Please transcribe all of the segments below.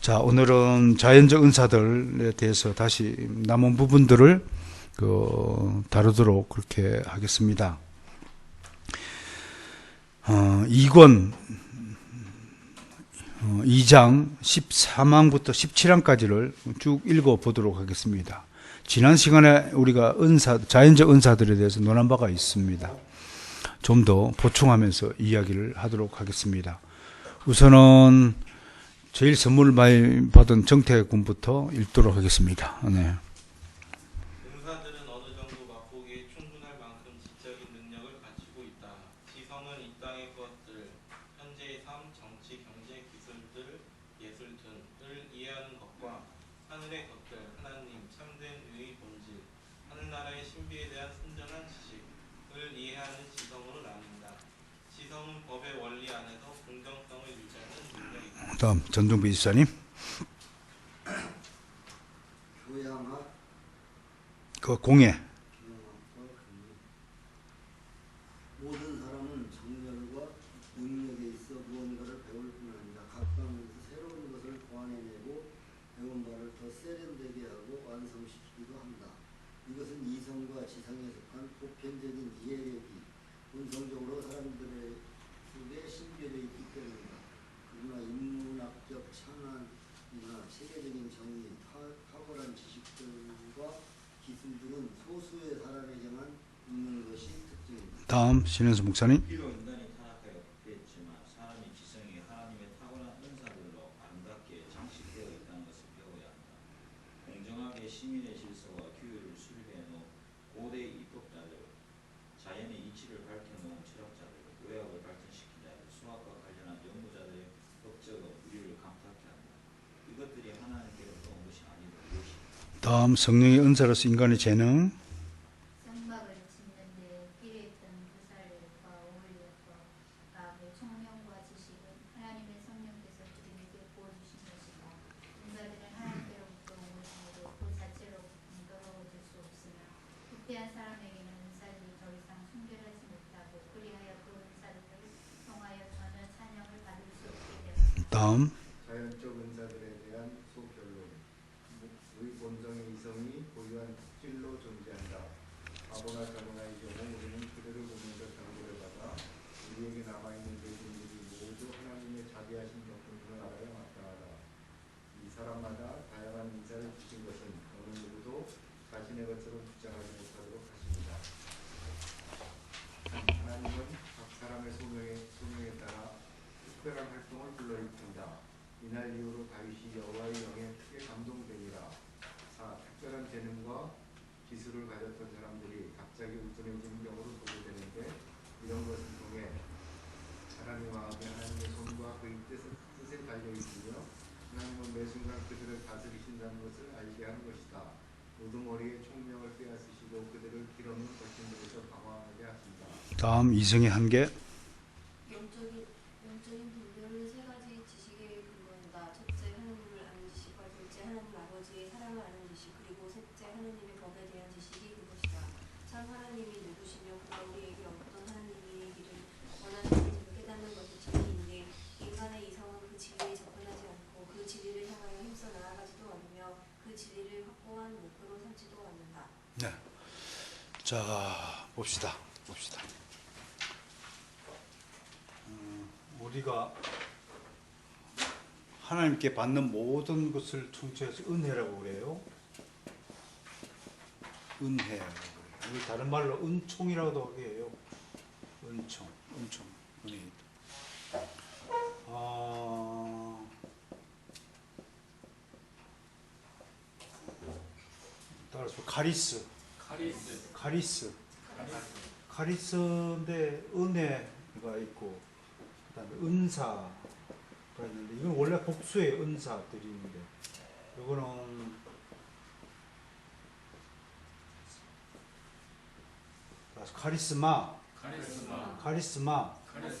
자, 오늘은 자연적 은사들에 대해서 다시 남은 부분들을 다루도록 그렇게 하겠습니다. 2권 2장 14항부터 17항까지를 쭉 읽어보도록 하겠습니다. 지난 시간에 우리가 자연적 은사들에 대해서 논한 바가 있습니다. 좀 더 보충하면서 이야기를 하도록 하겠습니다. 우선은 제일 선물을 많이 받은 정태학 군부터 읽도록 하겠습니다. 네. 은사들은 어느 정도 맛보기에 충분할 만큼 지적인 능력을 갖추고 있다. 지성은 이 땅의 것들, 현재의 삶, 정치, 경제, 기술들, 예술 등을 이해하는 것과 하늘의 것들, 하나님, 참된 의의 본질, 하늘나라의 신비에 대한 순전한 지식을 이해하는 지성으로 나뉜다. 지성은 법의 원리 안에서 공정성을 유지하는 능력이다. 다음 전종배 지사님. 교양학, 공예. 모든 사람은 정열과 능력에 있어 무언가를 배울 뿐 아니라 각 방면에서 새로운 것을 보완해내고 배운 바를 더 세련되게 하고 완성시키기도 한다. 이것은 이성과 지성에 속한 보편적인 이해력이 본성적으로 사람들의 속에 심겨져 있기 때문이다. 그러나 인문학적 창안이나 세계적인 정의, 탁월한 지식들과 기술들은 소수의 사람에게만 있는 것이 특징입니다. 다음 신현수 목사님. 비록 인간이 타락하여 부패했지만 사람의 지성이 하나님의 탁월한 은사들로 아름답게 장식되어 있다는 것을 배워야 한다. 공정하게 시민의 질서와 규율을 수립해 놓은 고대 입법자들, 자연의 이치를 밝혀놓은 철학자들, 의학을 발전시킨 자들, 수학과 관련한 연구자들의 법적인 우리를 감탄케 한다. 이것들이 하나님께로부터 온 것이 아니고 무엇이다. 다음 성령의 은사로서 인간의 재능. 성막을 짓는 데 필요했던 부살과 어울려서 그 총명과 지식은 하나님의 성령께서 그들에게 부어주신 것이다. 은사들은 하나님께로부터 온 것이므로 그 자체로 떨어질 수 없으나 부패한 사람에게는 은사들이 더 이상 순결하지 못하고 그리하여 그 은사들을 통하여 전혀 찬양을 받을 수 없게 되었다. 다음 자연적 은사들에 대한 소결론. 우리 본성의 이성이 고유한 특질로 존재한다. 바보나 자문아의 경우 우리는 그들을 보면서 경고를 받아 우리에게 남아있는 죄인들이 모두 하나님의 자비하신 덕분을 알아야 마땅하다. 이 사람마다 다양한 인사를 주신 것은 어느 누구도 자신의 것으로 주장하지 못하도록 하십니다. 하나님은 각 사람의 소명에 따라 특별한 활동을 불러일으킨다. 이날 이후로 다윗이 여호와의 영에 크게 감동되니라. 4. 특별한 재능과 기술을 가졌던 사람들이 갑자기 우둔해지는 경우를 보게 되는데 이런 것을 통해 하나님 마음에 하나님의 손과 그의 뜻에 달려있으며 하나님은 매 순간 그들을 다스리신다는 것을 알게 하는 것이다. 우두머리의 총명을 빼앗으시고 그들을 길없는 거친들에서 방황하게 하신다. 다음 이성의 한계. 영적인 분별은 세 가지 지식에 근거한다. 첫째, 하나님을 아는 지식과 둘째, 하나님 아버지의 사랑을 아는 지식, 그리고 셋째, 하나님의 법에 대한 지식이 그것이다. 참 하나님이 누구시며 그가 우리에게 어떤 하나님이기를 원하시는지를 깨닫는 것이 진리인데 인간의 이성은 그 진리에 접근하지 않고 그 진리를 향하여 힘써 나아가지도 않으며 그 진리를 확고한 목표로 삼지도 않는다. 네. 자, 봅시다. 우리가 하나님께 받는 모든 것을 통째해서 은혜라고 그래요. 은혜라고 그래요. 이걸 다른 말로 은총이라고도 해요. 은총, 은혜. 따라서 카리스인데 은혜가 있고 그다음에 은사가 있는데 이건 원래 복수의 은사들이 있는데 이거는 카리스마.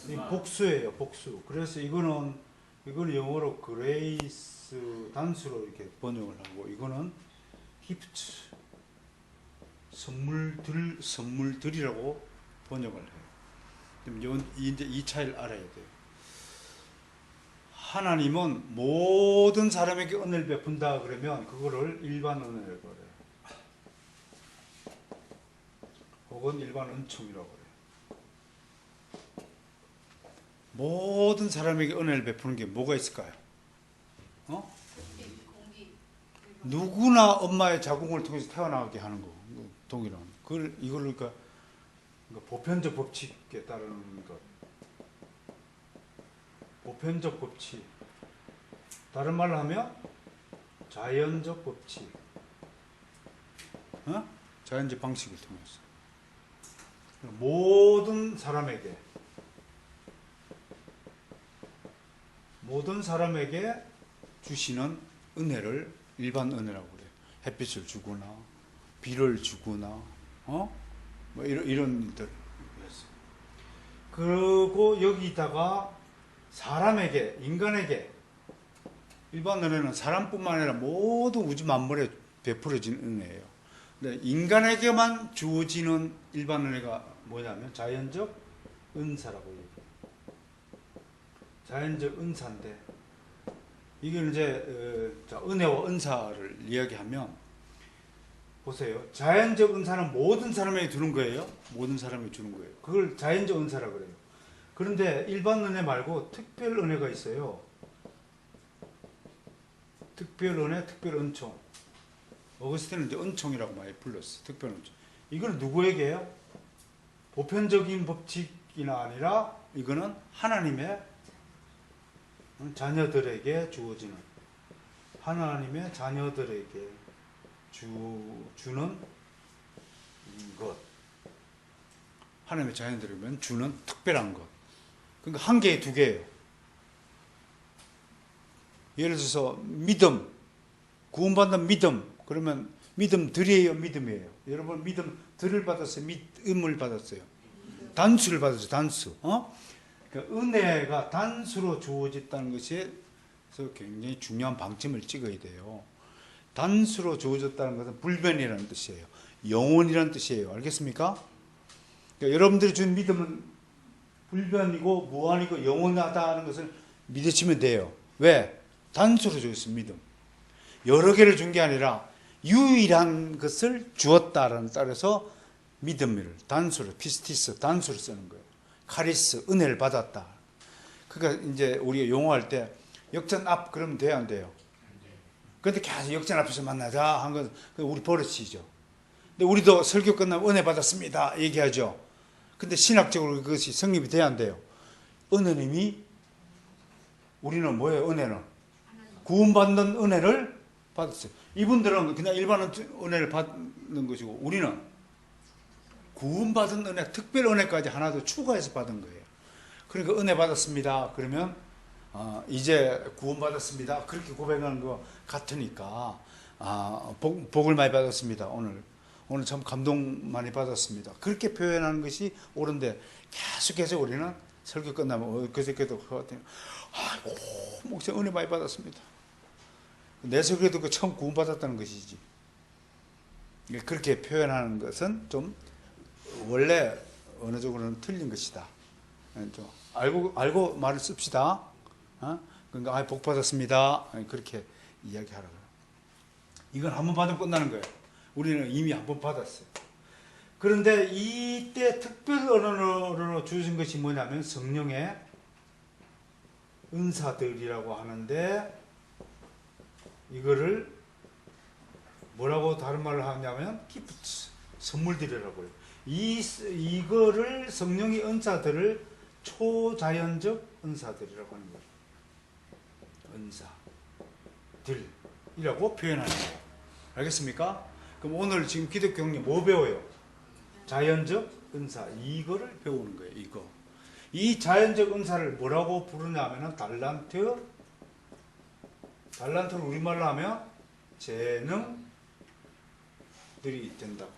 이 복수예요, 복수. 그래서 이거는 영어로 그레이스 단수로 이렇게 번역을 하고 이거는 기프트 선물들이라고 번역을 해요. 이제 이 차이를 알아야 돼요. 하나님은 모든 사람에게 은혜를 베푼다 그러면 그거를 일반 은혜라고 그래요. 혹은 일반 은총이라고 그래요. 모든 사람에게 은혜를 베푸는 게 뭐가 있을까요? 누구나 엄마의 자궁을 통해서 태어나게 하는 거, 동일한. 이걸 그러니까 보편적 법칙에 따르는 것. 보편적 법칙. 다른 말로 하면 자연적 법칙. 자연적 방식을 통해서. 모든 사람에게 주시는 은혜를 일반 은혜라고 그래요. 햇빛을 주거나 비를 주거나 뭐 이런 일들. 그리고 여기다가 사람에게, 인간에게, 일반 은혜는 사람뿐만 아니라 모든 우주 만물에 베풀어진 은혜예요. 근데 인간에게만 주어지는 일반 은혜가 뭐냐면 자연적 은사라고 얘기해요. 자연적 은사인데 이게 이제 은혜와 은사를 이야기하면 보세요. 자연적 은사는 모든 사람에게 주는 거예요. 모든 사람에게 주는 거예요. 그걸 자연적 은사라고 그래요. 그런데 일반 은혜 말고 특별 은혜가 있어요. 특별 은혜, 특별 은총. 어거스틴은 이제 은총이라고 많이 불렀어요. 특별 은총. 이건 누구에게요? 보편적인 법칙이나 아니라 이거는 하나님의 자녀들에게 주어지는, 하나님의 자녀들에게 주는 것. 하나님의 자녀들이면 주는 특별한 것. 그러니까 한 개에 두 개예요. 예를 들어서 믿음, 구원받는 믿음. 그러면 믿음들이에요, 믿음이에요. 여러분 믿음들을 받았어요, 믿음을 받았어요. 단수를 받았어요, 단수. 그러니까 은혜가 단수로 주어졌다는 것에 굉장히 중요한 방점을 찍어야 돼요. 단수로 주어졌다는 것은 불변이라는 뜻이에요. 영원이라는 뜻이에요. 알겠습니까? 그러니까 여러분들이 준 믿음은 불변이고 무한이고 영원하다는 것을 믿으시면 돼요. 왜? 단수로 주었어요, 믿음. 여러 개를 준 게 아니라 유일한 것을 주었다라는 따라서 믿음을 단수로, 피스티스, 단수로 쓰는 거예요. 카리스, 은혜를 받았다. 그러니까 이제 우리가 용어할 때 역전 앞 그러면 돼요, 안 돼요? 그런데 계속 역전 앞에서 만나자 한 건 우리 버릇이죠. 근데 우리도 설교 끝나면 은혜 받았습니다 얘기하죠. 근데 신학적으로 그것이 성립이 돼야 안 돼요. 은혜님이 우리는 뭐예요? 은혜는 구원받는 은혜를 받았어요. 이분들은 그냥 일반 은혜를 받는 것이고 우리는 구원받은 은혜, 특별 은혜까지 하나 더 추가해서 받은 거예요. 그러니까 은혜 받았습니다. 그러면 이제 구원받았습니다. 그렇게 고백하는 것 같으니까 복을 많이 받았습니다. 오늘 참 감동 많이 받았습니다. 그렇게 표현하는 것이 옳은데 계속해서 우리는 설교 끝나면 그저께도 아이고 목사님 은혜 많이 받았습니다. 내 설교 듣고 처음 구원받았다는 것이지. 그렇게 표현하는 것은 좀 원래 어느 쪽으로는 틀린 것이다. 좀 알고 말을 씁시다. 그러니까 복 받았습니다. 그렇게 이야기하라고요. 이건 한 번 받으면 끝나는 거예요. 우리는 이미 한 번 받았어요. 그런데 이때 특별 언어로 주신 것이 뭐냐면 성령의 은사들이라고 하는데 이거를 뭐라고 다른 말을 하냐면 기프트, 선물들이라고 해요. 이거를 성령의 은사들을 초자연적 은사들이라고 하는 거예요. 은사들이라고 표현하는 거예요. 알겠습니까? 그럼 오늘 지금 기독교 경리 뭐 배워요? 자연적 은사. 이거를 배우는 거예요. 이거. 이 자연적 은사를 뭐라고 부르냐면 달란트. 달란트를 우리말로 하면 재능들이 된다고.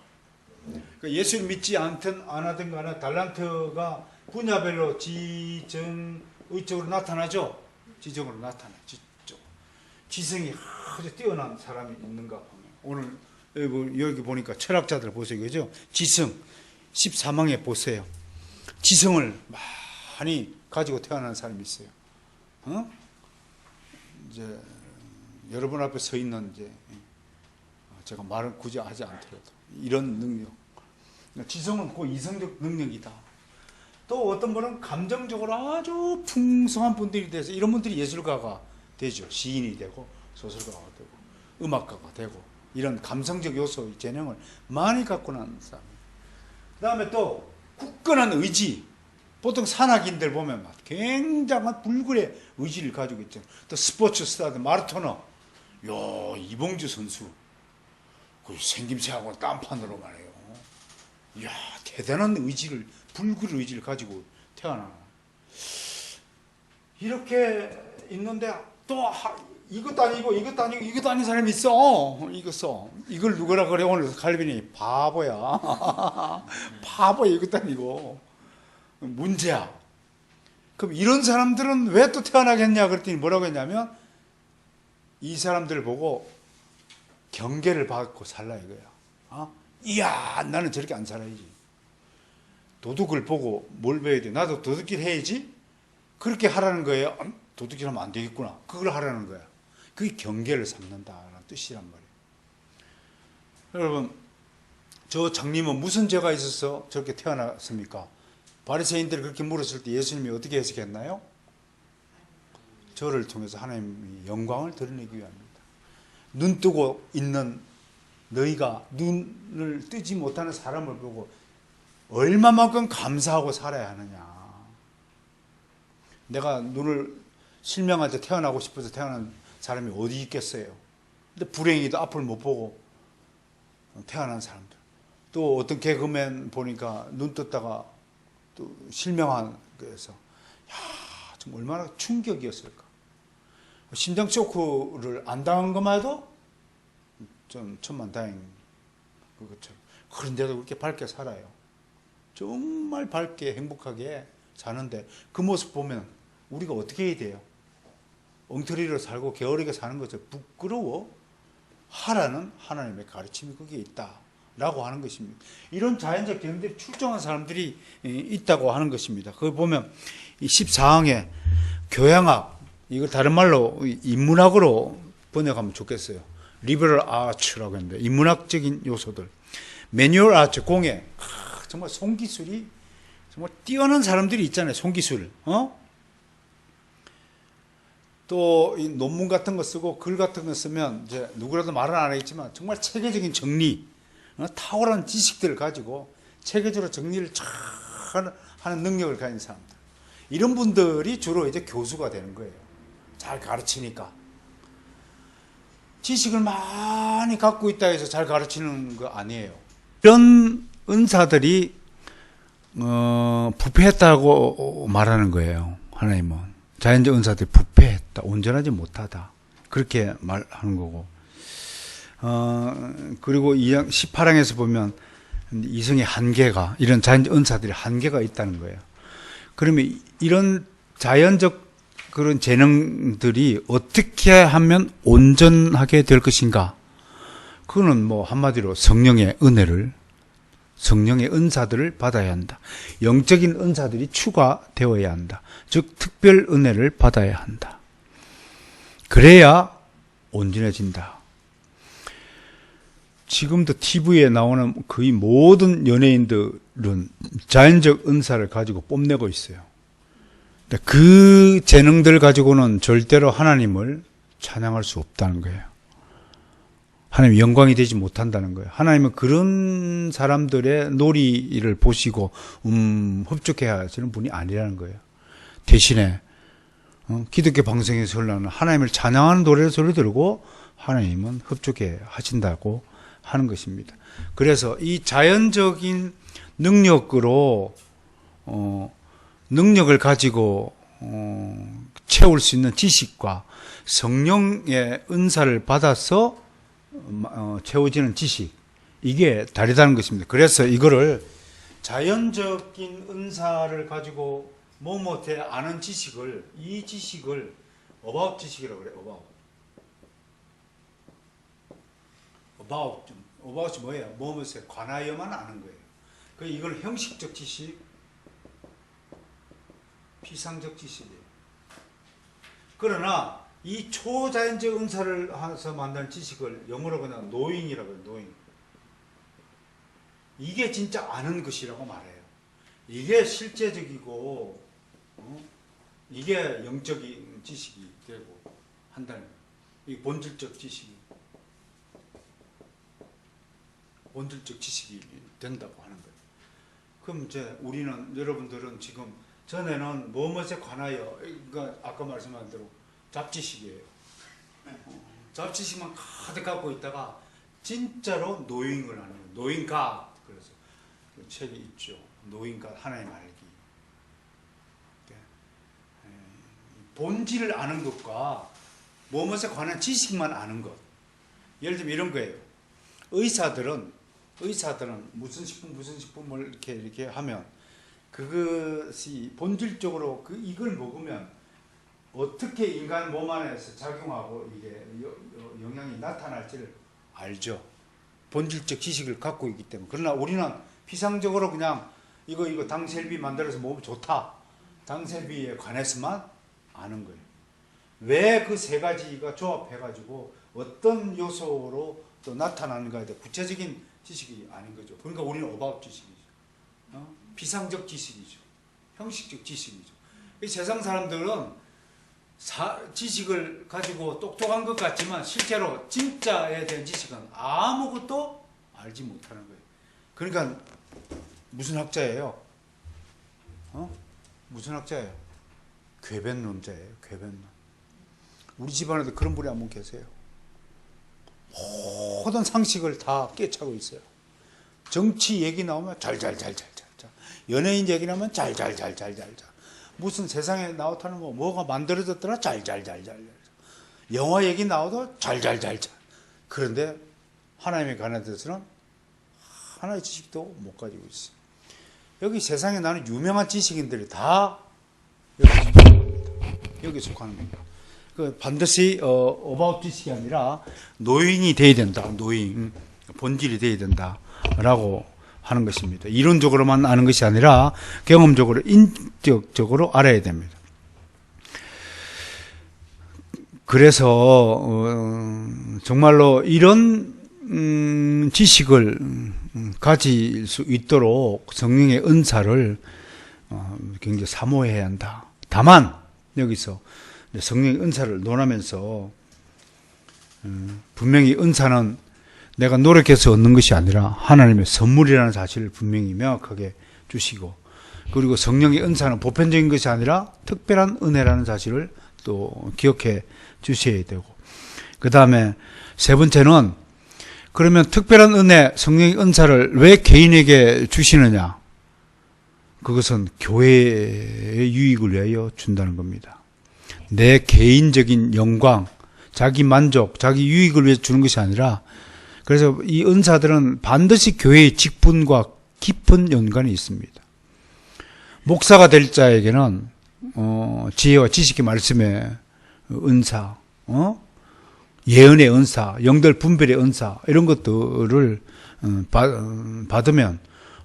그러니까 예수를 믿지 안 하든 간에 달란트가 분야별로 지정의적으로 나타나죠. 지정으로 나타나요. 지성이 아주 뛰어난 사람이 있는가 보면 오늘 여기 보니까 철학자들 보세요. 그죠? 지성 14망에 보세요. 지성을 많이 가지고 태어난 사람이 있어요. 이제 여러분 앞에 서 있는 이제 제가 말은 굳이 하지 않더라도 이런 능력, 지성은 그 이성적 능력이다. 또 어떤 분은 감정적으로 아주 풍성한 분들이 돼서 이런 분들이 예술가가 되죠. 시인이 되고 소설가가 되고 음악가가 되고 이런 감성적 요소 재능을 많이 갖고 난 사람. 그 다음에 또 굳건한 의지. 보통 산악인들 보면 막 굉장한 불굴의 의지를 가지고 있죠. 또 스포츠 스타들 마라토너, 이봉주 선수, 그 생김새하고 딴판으로 말해요. 이야, 대단한 의지를, 불굴의 의지를 가지고 태어나. 이렇게 있는데 또 이것도 아니고 이것도 아니고 이것도 아닌 사람이 있어. 이걸 누구라 그래? 오늘 칼빈이 바보야. 바보야. 이것도 아니고 문제야. 그럼 이런 사람들은 왜 또 태어나겠냐 그랬더니 뭐라고 했냐면 이 사람들을 보고 경계를 받고 살라 이거야. 이야, 나는 저렇게 안 살아야지. 도둑을 보고 뭘 배워야 돼? 나도 도둑질 해야지. 그렇게 하라는 거예요. 도둑질 하면 안 되겠구나. 그걸 하라는 거야. 그게 경계를 삼는다라는 뜻이란 말이에요. 여러분, 저 장님은 무슨 죄가 있어서 저렇게 태어났습니까? 바리새인들이 그렇게 물었을 때 예수님이 어떻게 해석했나요? 저를 통해서 하나님이 영광을 드러내기 위함입니다. 눈 뜨고 있는 너희가 눈을 뜨지 못하는 사람을 보고 얼마만큼 감사하고 살아야 하느냐. 내가 눈을 실명할 때 태어나고 싶어서 태어난 사람이 어디 있겠어요. 근데 불행히도 앞을 못 보고 태어난 사람들. 또 어떤 개그맨 보니까 눈 떴다가 또 실명한 거에서 좀 얼마나 충격이었을까. 심장 쇼크를 안 당한 것만 해도 좀 천만다행 그것처럼. 그런데도 그렇게 밝게 살아요. 정말 밝게 행복하게 사는데 그 모습 보면 우리가 어떻게 해야 돼요? 엉터리로 살고 게으르게 사는 것을 부끄러워 하라는 하나님의 가르침이 거기에 있다라고 하는 것입니다. 이런 자연적 경들이 출중한 사람들이 있다고 하는 것입니다. 그걸 보면 이 14항에 교양학, 이걸 다른 말로 인문학으로 번역하면 좋겠어요. 리버럴 아츠라고 했는데 인문학적인 요소들, 매뉴얼 아츠, 공예, 정말 손기술이 정말 뛰어난 사람들이 있잖아요. 손기술. 또 이 논문 같은 거 쓰고 글 같은 거 쓰면 이제 누구라도 말은 안 하겠지만 정말 체계적인 정리, 탁월한 지식들을 가지고 체계적으로 정리를 잘 하는 능력을 가진 사람들. 이런 분들이 주로 이제 교수가 되는 거예요. 잘 가르치니까. 지식을 많이 갖고 있다 해서 잘 가르치는 거 아니에요. 이런 은사들이 부패했다고 말하는 거예요. 하나님은. 자연적 은사들이 부패했다. 온전하지 못하다. 그렇게 말하는 거고. 그리고 18항에서 보면 이성의 한계가, 이런 자연적 은사들이 한계가 있다는 거예요. 그러면 이런 자연적 그런 재능들이 어떻게 하면 온전하게 될 것인가? 그거는 뭐 한마디로 성령의 은혜를, 성령의 은사들을 받아야 한다. 영적인 은사들이 추가되어야 한다. 즉 특별 은혜를 받아야 한다. 그래야 온전해진다. 지금도 TV에 나오는 거의 모든 연예인들은 자연적 은사를 가지고 뽐내고 있어요. 그 재능들 가지고는 절대로 하나님을 찬양할 수 없다는 거예요. 하나님 영광이 되지 못한다는 거예요. 하나님은 그런 사람들의 놀이를 보시고 흡족해야 하시는 분이 아니라는 거예요. 대신에 기독교 방송에서 흘러나오는 하나님을 찬양하는 노래 소리 들고 하나님은 흡족해 하신다고 하는 것입니다. 그래서 이 자연적인 능력으로 능력을 가지고 채울 수 있는 지식과 성령의 은사를 받아서 채워지는 지식, 이게 다르다는 것입니다. 그래서 이거를 자연적인 은사를 가지고 뭐뭐에 아는 지식을, 이 지식을 어바웃 지식이라고 그래요. 어바웃이 뭐예요? 뭐뭐에 관하여만 아는 거예요. 이걸 형식적 지식, 피상적 지식이에요. 그러나 이 초자연적 은사를 해서 만든 지식을 영어로 그냥 노잉이라고 해요. 노잉. 이게 진짜 아는 것이라고 말해요. 이게 실제적이고 이게 영적인 지식이 되고 한다는 거예요. 이 본질적 지식이 된다고 하는 거예요. 그럼 이제 우리는 여러분들은 지금 전에는 무엇에 관하여 그러니까 아까 말씀한 대로 잡지식이에요. 잡지식만 가득 갖고 있다가 진짜로 노잉을 하는 거예요. 노잉갓. 그래서 그 책이 있죠. 노잉갓 하나님 알기. 본질을 아는 것과 무엇에 관한 지식만 아는 것. 예를 들면 이런 거예요. 의사들은 무슨 식품을 이렇게 하면 그것이 본질적으로 이걸 먹으면 어떻게 인간 몸 안에서 작용하고 이게 영향이 나타날지를 알죠. 본질적 지식을 갖고 있기 때문에. 그러나 우리는 피상적으로 그냥 이거 당셀비 만들어서 먹으면 좋다. 당셀비에 관해서만 아는 거예요. 왜 그 세 가지가 조합해가지고 어떤 요소로 또 나타나는가에 대해 구체적인 지식이 아닌 거죠. 그러니까 우리는 오바웃 지식이죠. 비상적 지식이죠. 형식적 지식이죠. 이 세상 사람들은 지식을 가지고 똑똑한 것 같지만 실제로 진짜에 대한 지식은 아무것도 알지 못하는 거예요. 그러니까 무슨 학자예요? 무슨 학자예요? 궤변론자예요. 궤변론. 우리 집안에도 그런 분이 한 분 계세요. 모든 상식을 다 깨차고 있어요. 정치 얘기 나오면 잘잘잘잘잘, 연예인 얘기 나오면 잘잘잘잘잘, 무슨 세상에 나타나는 거 뭐가 만들어졌더라 잘잘잘잘, 영화 얘기 나와도 잘잘잘잘. 그런데 하나님에 관한 데서는 하나의 지식도 못 가지고 있어요. 여기 세상에 나는 유명한 지식인들이 다 여기 속하는 겁니다. 반드시 어바웃 지식이 아니라 노잉이 돼야 된다. 노잉, 본질이 돼야 된다라고 하는 것입니다. 이론적으로만 아는 것이 아니라 경험적으로, 인격적으로 알아야 됩니다. 그래서 정말로 이런 지식을 가질 수 있도록 성령의 은사를 굉장히 사모해야 한다. 다만 여기서 성령의 은사를 논하면서 분명히 은사는 내가 노력해서 얻는 것이 아니라 하나님의 선물이라는 사실을 분명히 명확하게 주시고, 그리고 성령의 은사는 보편적인 것이 아니라 특별한 은혜라는 사실을 또 기억해 주셔야 되고, 그 다음에 세 번째는 그러면 특별한 은혜, 성령의 은사를 왜 개인에게 주시느냐? 그것은 교회의 유익을 위하여 준다는 겁니다. 내 개인적인 영광, 자기 만족, 자기 유익을 위해 주는 것이 아니라, 그래서 이 은사들은 반드시 교회의 직분과 깊은 연관이 있습니다. 목사가 될 자에게는 지혜와 지식의 말씀의 은사, 예언의 은사, 영들 분별의 은사, 이런 것들을 받으면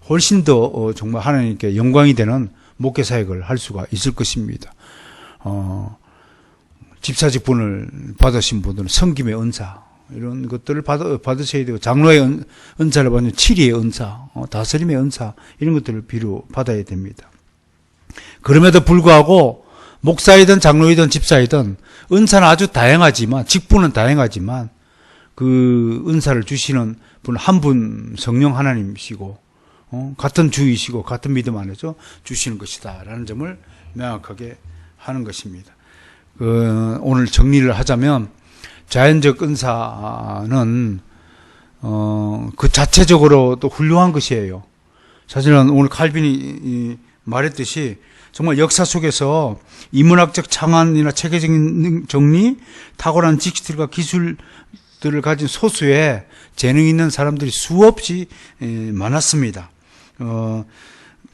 훨씬 더 정말 하나님께 영광이 되는 목회 사역을 할 수가 있을 것입니다. 집사직분을 받으신 분들은 섬김의 은사, 이런 것들을 받으셔야 되고, 장로의 은사를 받으면 치리의 은사, 다스림의 은사, 이런 것들을 비로 받아야 됩니다. 그럼에도 불구하고 목사이든 장로이든 집사이든 은사는 아주 다양하지만, 직분은 다양하지만 그 은사를 주시는 분 한 분 성령 하나님이시고 같은 주이시고 같은 믿음 안에서 주시는 것이다 라는 점을 명확하게 하는 것입니다. 오늘 정리를 하자면 자연적 은사는 그 자체적으로도 훌륭한 것이에요. 사실은 오늘 칼빈이 말했듯이 정말 역사 속에서 인문학적 창안이나 체계적인 정리, 탁월한 지식들과 기술들을 가진 소수의 재능 있는 사람들이 수없이 많았습니다.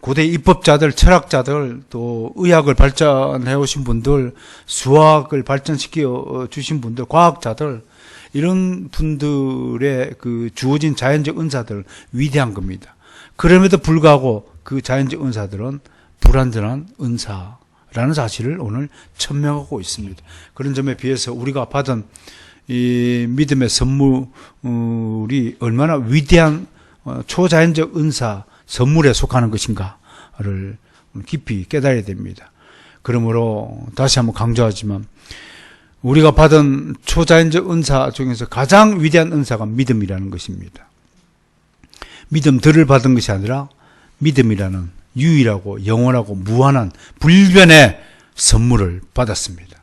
고대 입법자들, 철학자들, 또 의학을 발전해 오신 분들, 수학을 발전시켜 주신 분들, 과학자들, 이런 분들의 그 주어진 자연적 은사들 위대한 겁니다. 그럼에도 불구하고 그 자연적 은사들은 불완전한 은사라는 라는 사실을 오늘 천명하고 있습니다. 그런 점에 비해서 우리가 받은 이 믿음의 선물이 얼마나 위대한 초자연적 은사 선물에 속하는 것인가를 깊이 깨달아야 됩니다. 그러므로 다시 한번 강조하지만 우리가 받은 초자연적 은사 중에서 가장 위대한 은사가 믿음이라는 것입니다. 믿음들을 받은 것이 아니라 믿음이라는 유일하고 영원하고 무한한 불변의 선물을 받았습니다.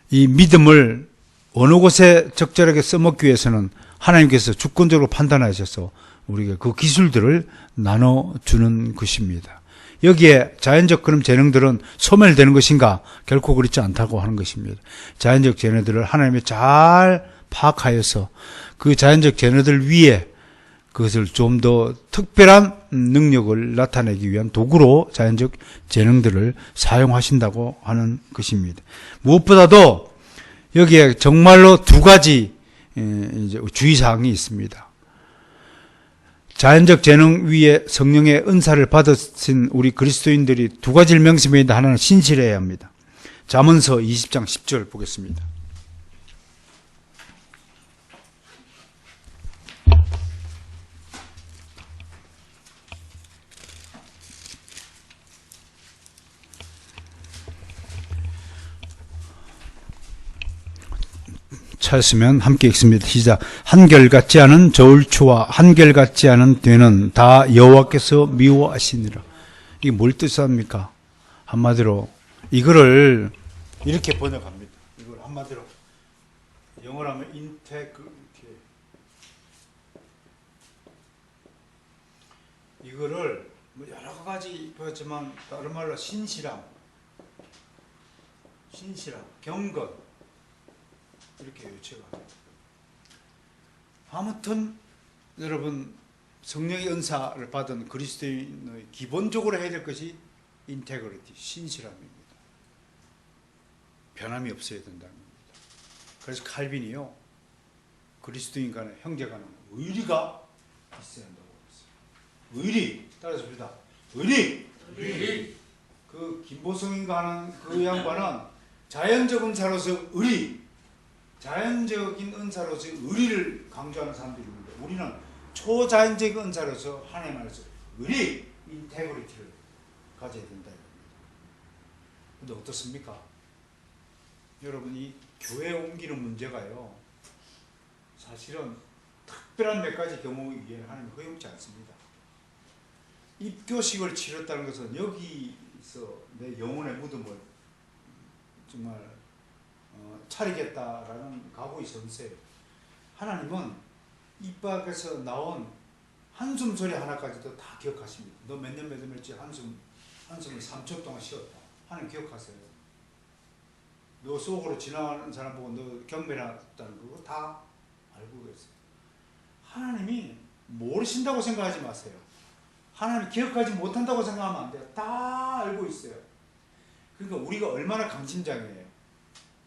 이 믿음을 어느 곳에 적절하게 써먹기 위해서는 하나님께서 주권적으로 판단하셔서 우리에게 그 기술들을 나눠주는 것입니다. 여기에 자연적 그런 재능들은 소멸되는 것인가? 결코 그렇지 않다고 하는 것입니다. 자연적 재능들을 하나님이 잘 파악하여서 그 자연적 재능들 위에 그것을 좀 더 특별한 능력을 나타내기 위한 도구로 자연적 재능들을 사용하신다고 하는 것입니다. 무엇보다도 여기에 정말로 두 가지 이제 주의사항이 있습니다. 자연적 재능 위에 성령의 은사를 받으신 우리 그리스도인들이 두 가지를 명심해야 합니다. 하나는 신실해야 합니다. 잠언서 20장 10절 보겠습니다. 찾으시면 함께 읽습니다. 시작. 한결같지 않은 저울추와 한결같지 않은 되는 다 여호와께서 미워하시니라. 이게 뭘 뜻합니까? 한마디로 이거를 이렇게 번역합니다. 이걸 한마디로 영어로 하면 이거를 뭐 여러 가지 보였지만 다른 말로 신실함, 경건 이렇게 요체가 합니다. 아무튼 여러분 성령의 은사를 받은 그리스도인의 기본적으로 해야 될 것이 인테그리티, 신실함입니다. 변함이 없어야 된다는 겁니다. 그래서 칼빈이요, 그리스도인 간에 형제 간에 의리가 있어야 한다고 했어요. 의리, 따라서 의리. 그 김보성인가 하는 그 양반은 자연적 은사로서 의리, 자연적인 은사로서 의리를 강조하는 사람들입니다. 우리는 초자연적 은사로서 하나님 안에서 의리, 인테그리티를 가져야 된다. 근데 어떻습니까? 여러분, 이 교회에 옮기는 문제가요, 사실은 특별한 몇 가지 경우에 하나님 허용치 않습니다. 입교식을 치렀다는 것은 여기서 내 영혼의 무덤을 정말 차리겠다라는 각오의 선세. 하나님은 입 밖에서 나온 한숨 소리 하나까지도 다 기억하십니다. 너 몇 년 몇 년째 한숨을 3초 동안 쉬었다. 하나님 기억하세요. 너 속으로 지나가는 사람 보고 너 경멸했다는 거 다 알고 계세요. 하나님이 모르신다고 생각하지 마세요. 하나님이 기억하지 못한다고 생각하면 안 돼요. 다 알고 있어요. 그러니까 우리가 얼마나 강심장이에요.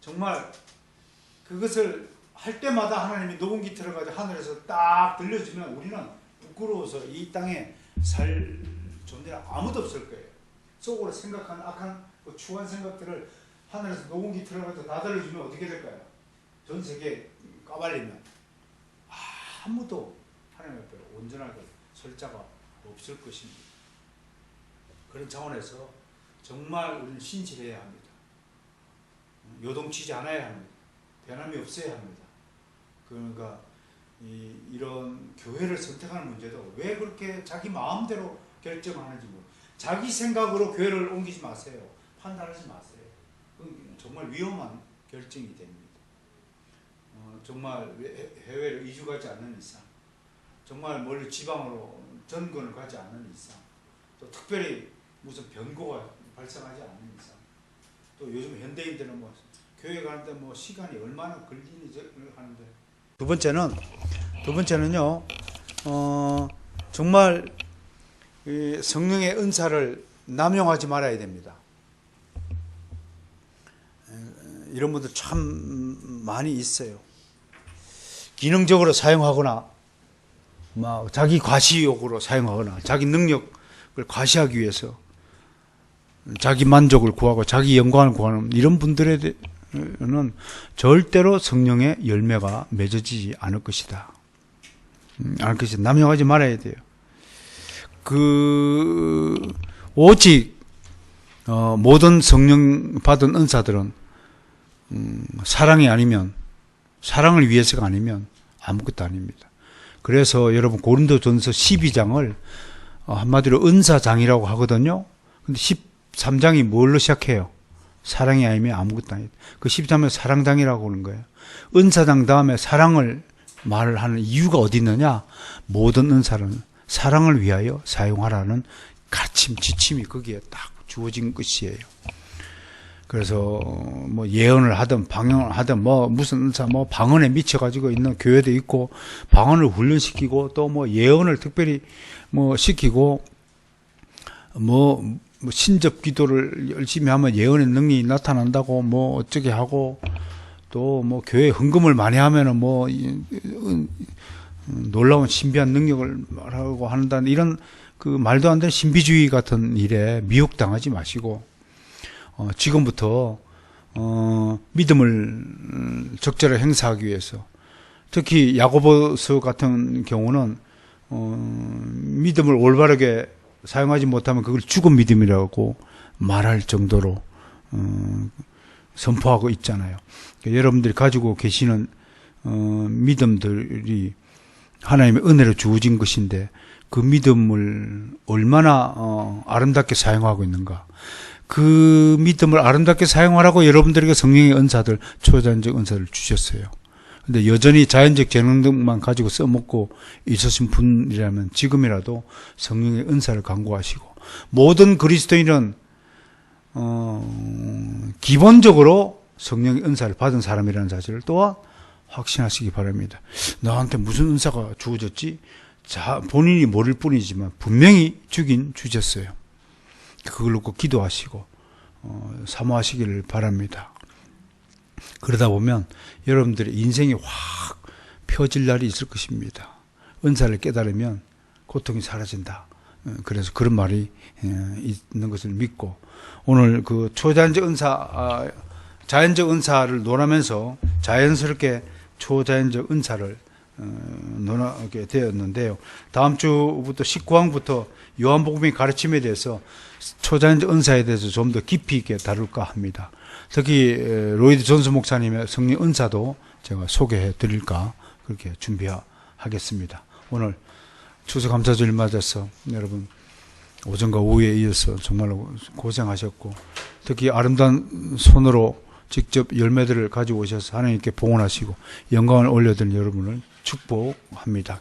정말 그것을 할 때마다 하나님이 녹음기 틀어가지고 하늘에서 딱 들려주면 우리는 부끄러워서 이 땅에 살 존재는 아무도 없을 거예요. 속으로 생각하는 악한 추한 생각들을 하늘에서 녹음기 틀어가지고 다 들려주면 어떻게 될까요? 전 세계에 까발리면 아무도 하나님 앞에 온전하게 설 자가 없을 것입니다. 그런 차원에서 정말 우리는 신실해야 합니다. 요동치지 않아야 합니다. 변함이 없어야 합니다. 그러니까 이런 교회를 선택하는 문제도 왜 그렇게 자기 마음대로 결정하는지 자기 생각으로 교회를 옮기지 마세요. 판단하지 마세요. 그건 정말 위험한 결정이 됩니다. 정말 해외로 이주 가지 않는 이상, 정말 멀리 지방으로 전권을 가지 않는 이상, 또 특별히 무슨 변고가 발생하지 않는 이상, 또 요즘 현대인들은 뭐 교회 가는데 뭐 시간이 얼마나 걸리는지 하는데. 두 번째는요, 정말 성령의 은사를 남용하지 말아야 됩니다. 이런 분들 참 많이 있어요. 기능적으로 사용하거나, 막 자기 과시욕으로 사용하거나, 자기 능력을 과시하기 위해서 자기 만족을 구하고 자기 영광을 구하는 이런 분들에는 절대로 성령의 열매가 맺어지지 않을 것이다. 않을 것이다. 남용하지 말아야 돼요. 오직 모든 성령 받은 은사들은 사랑이 아니면, 사랑을 위해서가 아니면 아무것도 아닙니다. 그래서 여러분 고린도전서 12장을 한마디로 은사장이라고 하거든요. 근데 13장이 뭘로 시작해요? 사랑이 아니면 아무것도 아니다. 그 13장은 사랑장이라고 하는 거예요. 은사장 다음에 사랑을 말을 하는 이유가 어디 있느냐? 모든 은사는 사랑을 위하여 사용하라는 가르침, 지침이 거기에 딱 주어진 것이에요. 그래서 뭐 예언을 하든 방언을 하든 뭐 무슨 은사 뭐 방언에 미쳐가지고 있는 교회도 있고 방언을 훈련시키고 또 뭐 예언을 특별히 뭐 시키고 뭐 신접 기도를 열심히 하면 예언의 능력이 나타난다고 뭐 어쩌게 하고 또 뭐 교회 헌금을 많이 하면은 뭐 놀라운 신비한 능력을 말하고 한다는 이런 그 말도 안 되는 신비주의 같은 일에 미혹당하지 마시고 지금부터 믿음을 적절하게 행사하기 위해서 특히 야고보서 같은 경우는 믿음을 올바르게 사용하지 못하면 그걸 죽은 믿음이라고 말할 정도로 선포하고 있잖아요. 그러니까 여러분들이 가지고 계시는 믿음들이 하나님의 은혜로 주어진 것인데 그 믿음을 얼마나 아름답게 사용하고 있는가. 그 믿음을 아름답게 사용하라고 여러분들에게 성령의 은사들, 초자연적 은사를 주셨어요. 근데 여전히 자연적 재능만 가지고 써먹고 있으신 분이라면 지금이라도 성령의 은사를 간구하시고 모든 그리스도인은 기본적으로 성령의 은사를 받은 사람이라는 사실을 또한 확신하시기 바랍니다. 나한테 무슨 은사가 주어졌지? 본인이 모를 뿐이지만 분명히 주셨어요. 그걸 놓고 기도하시고 사모하시기를 바랍니다. 그러다 보면 여러분들의 인생이 확 펴질 날이 있을 것입니다. 은사를 깨달으면 고통이 사라진다. 그래서 그런 말이 있는 것을 믿고 오늘 그 초자연적 은사, 자연적 은사를 논하면서 자연스럽게 초자연적 은사를 논하게 되었는데요. 다음 주부터 19항부터 요한복음의 가르침에 대해서 초자연적 은사에 대해서 좀 더 깊이 있게 다룰까 합니다. 특히 로이드 존스 목사님의 성령 은사도 제가 소개해 드릴까 그렇게 준비하겠습니다. 오늘 추수감사주일 맞아서 여러분 오전과 오후에 이어서 정말로 고생하셨고 특히 아름다운 손으로 직접 열매들을 가지고 오셔서 하나님께 봉헌하시고 영광을 올려드린 여러분을 축복합니다.